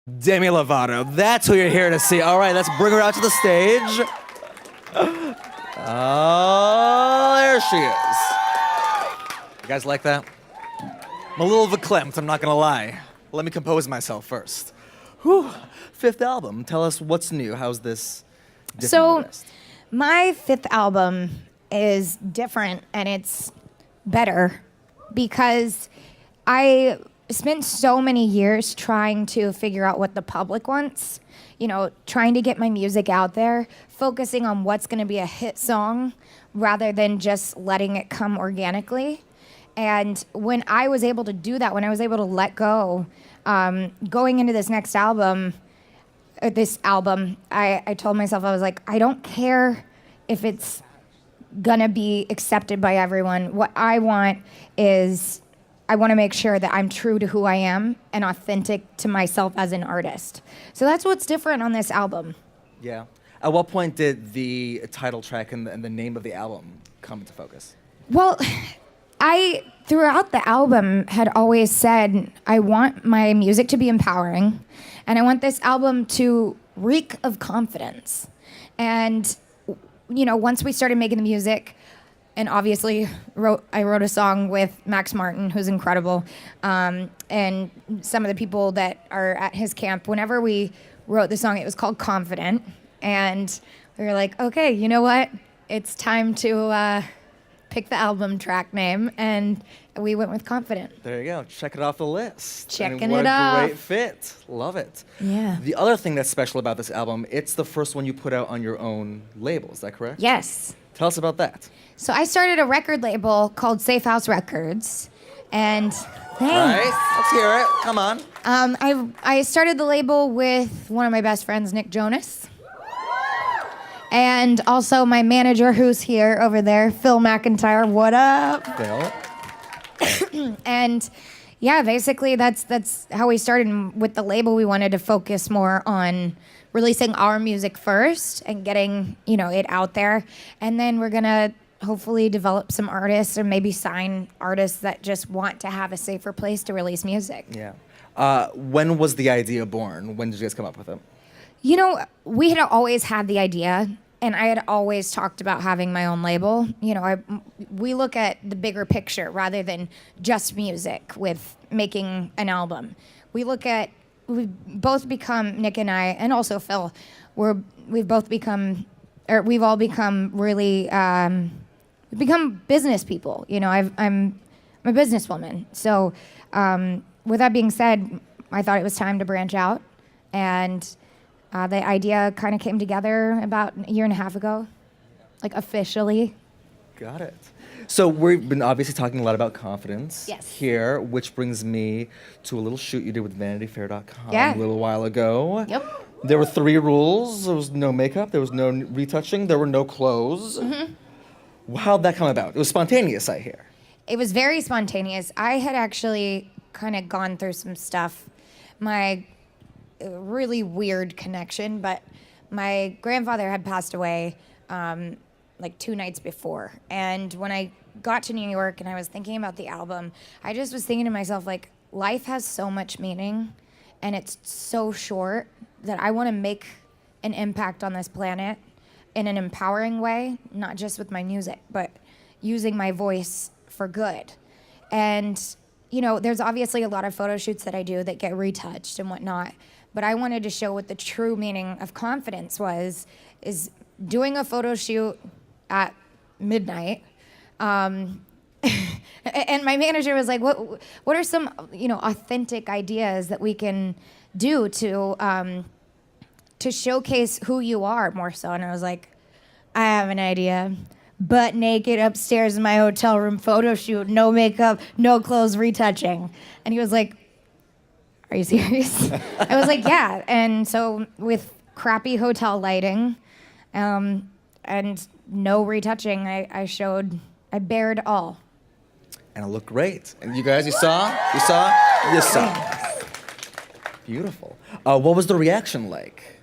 Demi Lovato. That's who you're here to see. All right, let's bring her out to the stage. Oh, there she is. You guys like that? I'm a little verklempt, I'm not gonna lie. Let me compose myself first. Whew. Fifth album. Tell us what's new. How's this different So, from the rest? my fifth album is different and it's better because I spent so many years trying to figure out what the public wants, trying to get my music out there, focusing on what's going to be a hit song rather than just letting it come organically. And when I was able to do that, when I was able to let go, going into this next album, I told myself, I was like, I don't care if it's gonna be accepted by everyone. What I want is, I want to make sure that I'm true to who I am and authentic to myself as an artist. So that's what's different on this album. Yeah. At what point did the title track and the name of the album come into focus? Well, I, throughout the album, had always said, I want my music to be empowering, and I want this album to reek of confidence. And, once we started making the music, and obviously I wrote a song with Max Martin, who's incredible, and some of the people that are at his camp. Whenever we wrote the song, it was called Confident, and we were like, okay, you know what? It's time to pick the album track name, and we went with Confident. There you go. Check it off the list. Checking what it a off. Great fit. Love it. Yeah. The other thing that's special about this album, it's the first one you put out on your own label. Is that correct? Yes. Tell us about that. So I started a record label called Safe House Records, and thanks. Right? Let's hear it. Come on. I started the label with one of my best friends, Nick Jonas, and also my manager, who's here over there, Phil McIntyre. What up? Phil. And yeah, basically that's how we started. And with the label, we wanted to focus more on releasing our music first and getting it out there, and then we're gonna hopefully develop some artists or maybe sign artists that just want to have a safer place to release music. Yeah. When was the idea born? When did you guys come up with it? We had always had the idea, and I had always talked about having my own label. We look at the bigger picture rather than just music with making an album. We've both become, Nick and I, and also Phil, we've all become really, we've become business people. I'm a businesswoman. So with that being said, I thought it was time to branch out, and the idea kind of came together about a year and a half ago, like officially. Got it. So we've been obviously talking a lot about confidence here, which brings me to a little shoot you did with VanityFair.com a little while ago. Yep. There were 3 rules. There was no makeup, there was no retouching, there were no clothes. Mm-hmm. How'd that come about? It was spontaneous, I hear. It was very spontaneous. I had actually kind of gone through some stuff. My really weird connection, but my grandfather had passed away like 2 nights before. And when I got to New York and I was thinking about the album, I just was thinking to myself, like, life has so much meaning and it's so short that I want to make an impact on this planet in an empowering way, not just with my music, but using my voice for good. And, there's obviously a lot of photo shoots that I do that get retouched and whatnot, but I wanted to show what the true meaning of confidence is doing a photo shoot at midnight. And my manager was like, what are some, authentic ideas that we can do to showcase who you are more so? And I was like, I have an idea. Butt naked upstairs in my hotel room photo shoot, no makeup, no clothes, retouching. And he was like, are you serious? I was like, yeah. And so with crappy hotel lighting and no retouching, I bared all. And it looked great. And you guys, you saw? Beautiful. What was the reaction like?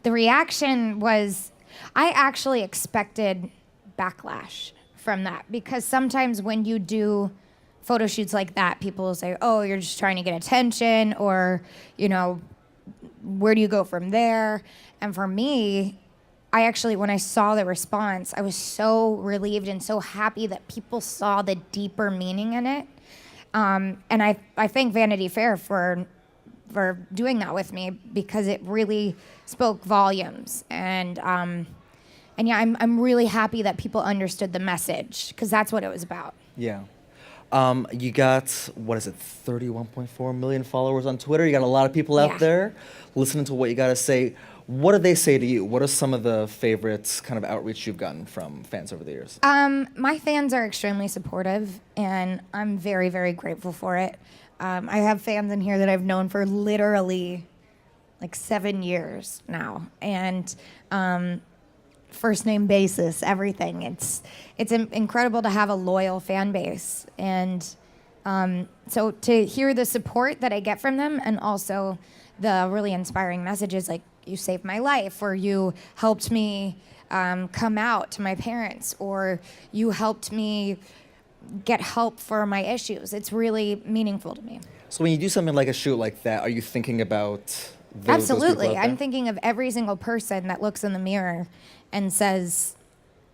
The reaction was, I actually expected backlash from that, because sometimes when you do photo shoots like that, people will say, oh, you're just trying to get attention, or, where do you go from there? And for me, I actually, when I saw the response, I was so relieved and so happy that people saw the deeper meaning in it. And I thank Vanity Fair for doing that with me, because it really spoke volumes. And yeah, I'm really happy that people understood the message, because that's what it was about. Yeah. You got, what is it, 31.4 million followers on Twitter. You got a lot of people out Yeah. there listening to what you got to say. What do they say to you? What are some of the favorites kind of outreach you've gotten from fans over the years? My fans are extremely supportive, and I'm very, very grateful for it. I have fans in here that I've known for literally like 7 years now, and first name basis, everything. It's incredible to have a loyal fan base, and so to hear the support that I get from them, and also the really inspiring messages like, you saved my life, or you helped me come out to my parents, or you helped me get help for my issues. It's really meaningful to me. So when you do something like a shoot like that, are you thinking about those people Absolutely. out there? I'm thinking of every single person that looks in the mirror and says,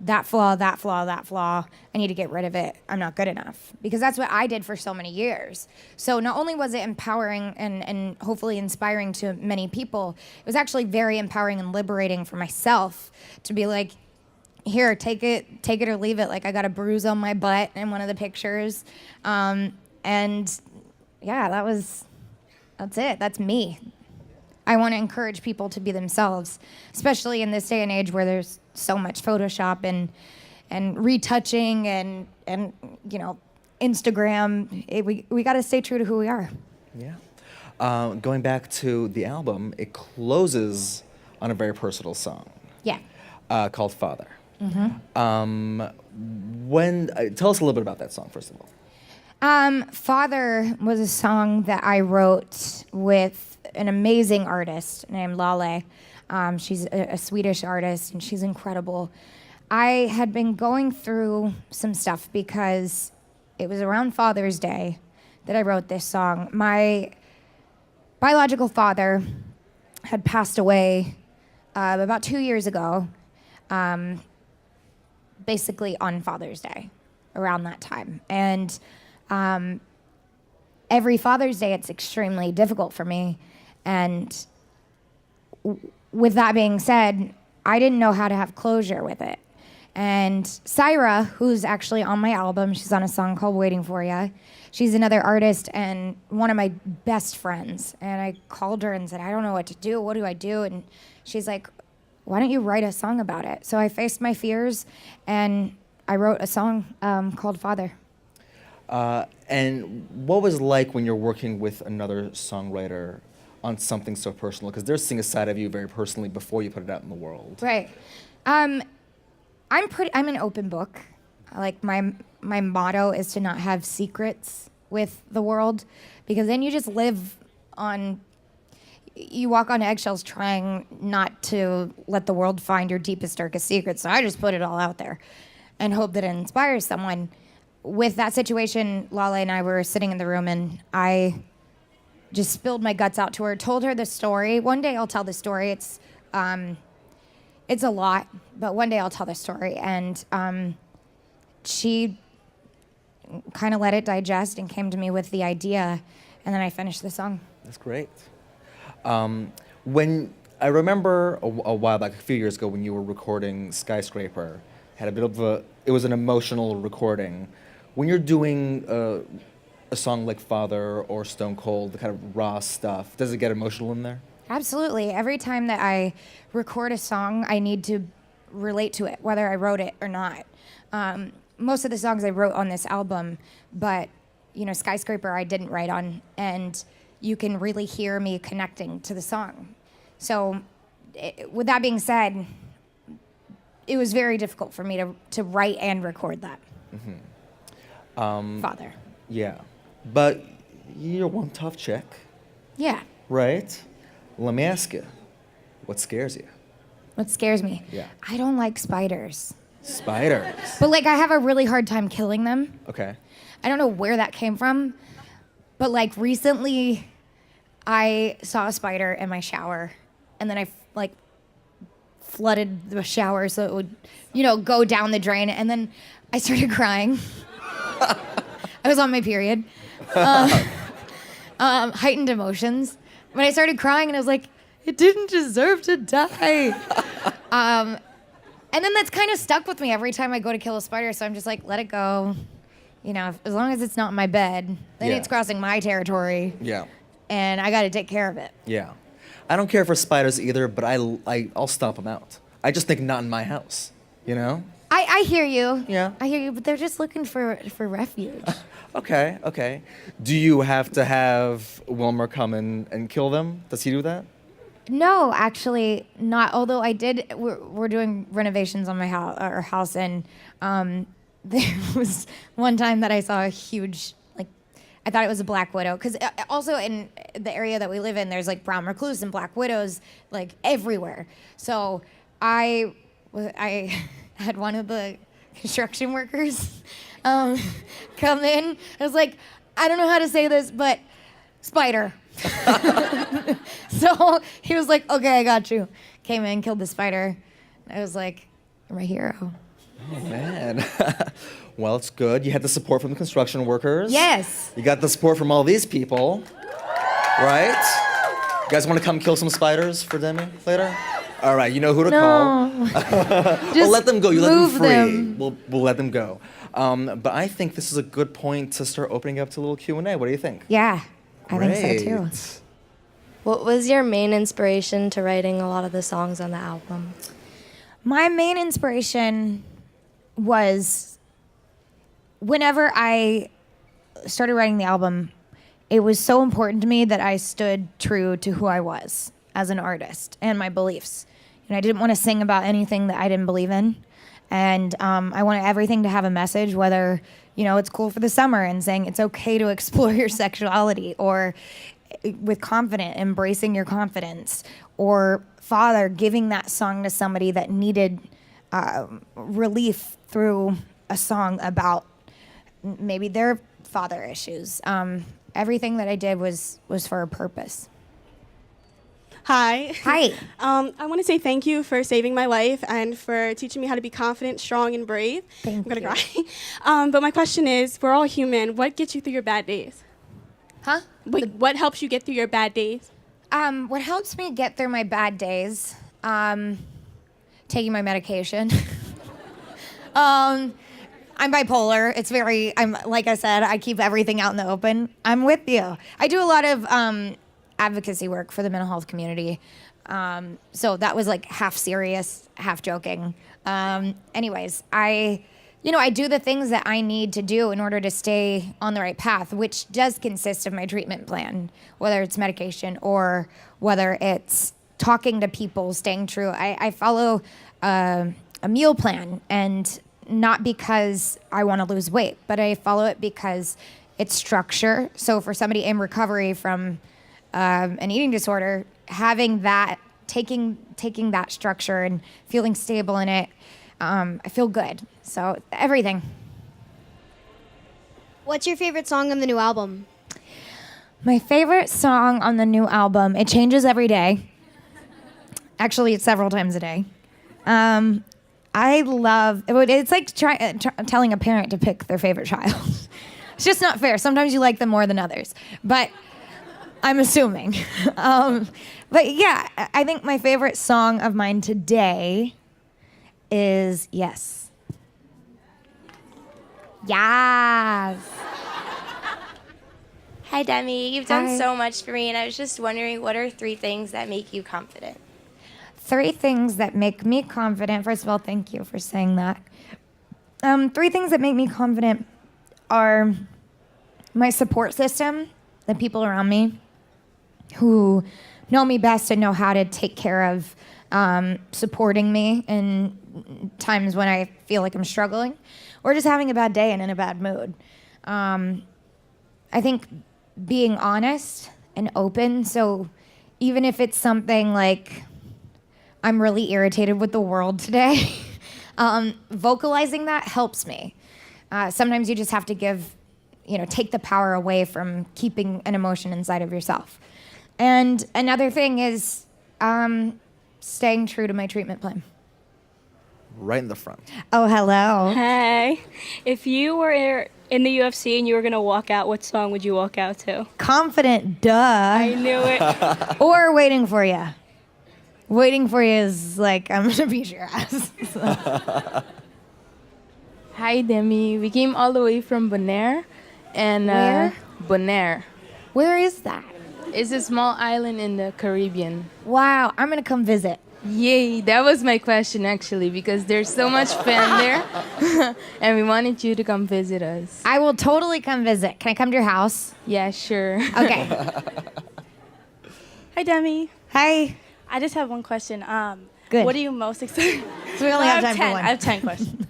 that flaw, that flaw, that flaw, I need to get rid of it. I'm not good enough. Because that's what I did for so many years. So not only was it empowering and hopefully inspiring to many people, it was actually very empowering and liberating for myself to be like, here, take it or leave it. Like, I got a bruise on my butt in one of the pictures. And yeah, that's it. That's me. I want to encourage people to be themselves, especially in this day and age where there's so much Photoshop and retouching and Instagram. We got to stay true to who we are. Yeah. Going back to the album, it closes on a very personal song. Yeah. Called Father. Mm-hmm. Tell us a little bit about that song, first of all. Father was a song that I wrote with an amazing artist named Lale. She's a Swedish artist, and she's incredible. I had been going through some stuff because it was around Father's Day that I wrote this song. My biological father had passed away about 2 years ago, basically on Father's Day, around that time. And every Father's Day, it's extremely difficult for me. And with that being said, I didn't know how to have closure with it. And Syra, who's actually on my album, she's on a song called Waiting For Ya. She's another artist and one of my best friends. And I called her and said, I don't know what to do. What do I do? And she's like, why don't you write a song about it? So I faced my fears and I wrote a song called Father. And what was it like when you're working with another songwriter on something so personal? Because they're seeing a side of you very personally before you put it out in the world. Right. I'm an open book. Like my motto is to not have secrets with the world, because then you just you walk on eggshells trying not to let the world find your deepest, darkest secrets. So I just put it all out there and hope that it inspires someone. With that situation, Lala and I were sitting in the room, and I just spilled my guts out to her, told her the story. One day I'll tell the story. It's a lot, but one day I'll tell the story. And she kind of let it digest and came to me with the idea, and then I finished the song. That's great. When I remember a while back, a few years ago, when you were recording Skyscraper, had a bit of it was an emotional recording. When you're doing a song like Father or Stone Cold, the kind of raw stuff, does it get emotional in there? Absolutely. Every time that I record a song, I need to relate to it, whether I wrote it or not. Most of the songs I wrote on this album, but Skyscraper I didn't write on, and you can really hear me connecting to the song. So with that being said, it was very difficult for me to write and record that. Mm-hmm. Father. Yeah. But you're one tough chick. Yeah. Right? Let me ask you, what scares you? What scares me? Yeah. I don't like spiders. Spiders. But I have a really hard time killing them. Okay. I don't know where that came from, but recently I saw a spider in my shower, and then I like flooded the shower so it would, go down the drain, and then I started crying. I was on my period. Heightened emotions. But I started crying, and I was like, it didn't deserve to die. And then that's kind of stuck with me every time I go to kill a spider, so I'm just like, let it go. As long as it's not in my bed, then it's crossing my territory. Yeah. And I got to take care of it. Yeah. I don't care for spiders either, but I'll stomp them out. I just think not in my house, I hear you. Yeah. I hear you, but they're just looking for refuge. Okay. Do you have to have Wilmer come and kill them? Does he do that? No, actually not. Although I did, we're doing renovations on my house, and there was one time that I saw a huge, I thought it was a black widow, because also in the area that we live in, there's brown recluse and black widows everywhere. So I had one of the construction workers come in. I was like, I don't know how to say this, but spider. So he was like, okay, I got you. Came in, killed the spider. I was like, you're my hero. Oh, man. Well, it's good. You had the support from the construction workers. Yes. You got the support from all these people, right? You guys want to come kill some spiders for Demi later? All right, you know who to call. We'll let them go. You let them free. Them. We'll let them go. But I think this is a good point to start opening up to a little Q&A. What do you think? Yeah, I think so too. What was your main inspiration to writing a lot of the songs on the album? My main inspiration was whenever I started writing the album, it was so important to me that I stood true to who I was as an artist and my beliefs. And I didn't want to sing about anything that I didn't believe in. And I wanted everything to have a message, whether, it's cool for the summer and saying it's okay to explore your sexuality, or with confident, embracing your confidence, or father giving that song to somebody that needed relief through a song about maybe their father issues. Everything that I did was for a purpose. Hi. Hi. I want to say thank you for saving my life and for teaching me how to be confident, strong, and brave. Thank I'm going to you. cry. But my question is, we're all human. What gets you through your bad days? Huh? What helps you get through your bad days? What helps me get through my bad days, taking my medication. I'm bipolar. I'm like I said, I keep everything out in the open. I'm with you. I do a lot of advocacy work for the mental health community. So that was half serious, half joking. Anyways, I do the things that I need to do in order to stay on the right path, which does consist of my treatment plan, whether it's medication or whether it's talking to people, staying true. I follow a meal plan, and not because I want to lose weight, but I follow it because it's structure. So for somebody in recovery from an eating disorder, having that, taking that structure and feeling stable in it, I feel good. So everything. What's your favorite song on the new album? My favorite song on the new album, it changes every day. Actually, it's several times a day. I love, it's like telling a parent to pick their favorite child. It's just not fair. Sometimes you like them more than others. But I'm assuming. But yeah, I think my favorite song of mine today is Yes. Yes. Hi, Demi. You've done Hi. so much for me, and I was just wondering, what are 3 things that make you confident? 3 things that make me confident. First of all, thank you for saying that. 3 things that make me confident are my support system, the people around me who know me best and know how to take care of supporting me in times when I feel like I'm struggling or just having a bad day and in a bad mood. I think being honest and open. So even if it's something like I'm really irritated with the world today, vocalizing that helps me. Sometimes you just have to take the power away from keeping an emotion inside of yourself. And another thing is staying true to my treatment plan. Right in the front. Oh, hello. Hey, if you were in the UFC and you were gonna walk out, what song would you walk out to? Confident, duh. I knew it. Or Waiting for You. Waiting for You is like, I'm gonna beat your ass. Hi, Demi. We came all the way from Bonaire. And, Where? Bonaire. Where is that? It's a small island in the Caribbean. Wow, I'm gonna come visit. Yay, that was my question actually, because there's so much fan there. And we wanted you to come visit us. I will totally come visit. Can I come to your house? Yeah, sure. Okay. Hi, Demi. Hi. I just have one question. Good. What are you most excited? So we only have time 10. for one. I have 10 questions.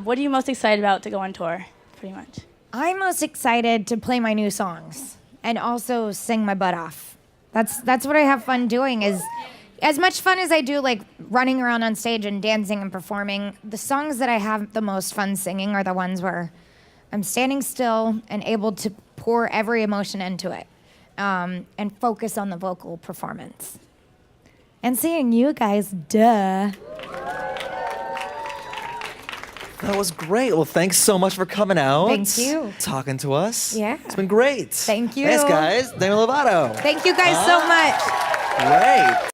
What are you most excited about to go on tour? Pretty much. I'm most excited to play my new songs and also sing my butt off. That's what I have fun doing. Is as much fun as I do like running around on stage and dancing and performing, the songs that I have the most fun singing are the ones where I'm standing still and able to pour every emotion into it, and focus on the vocal performance. And seeing you guys, duh. That was great. Well, thanks so much for coming out. Thank you. Talking to us. Yeah. It's been great. Thank you. Thanks, guys. Demi Lovato. Thank you guys so much. Great.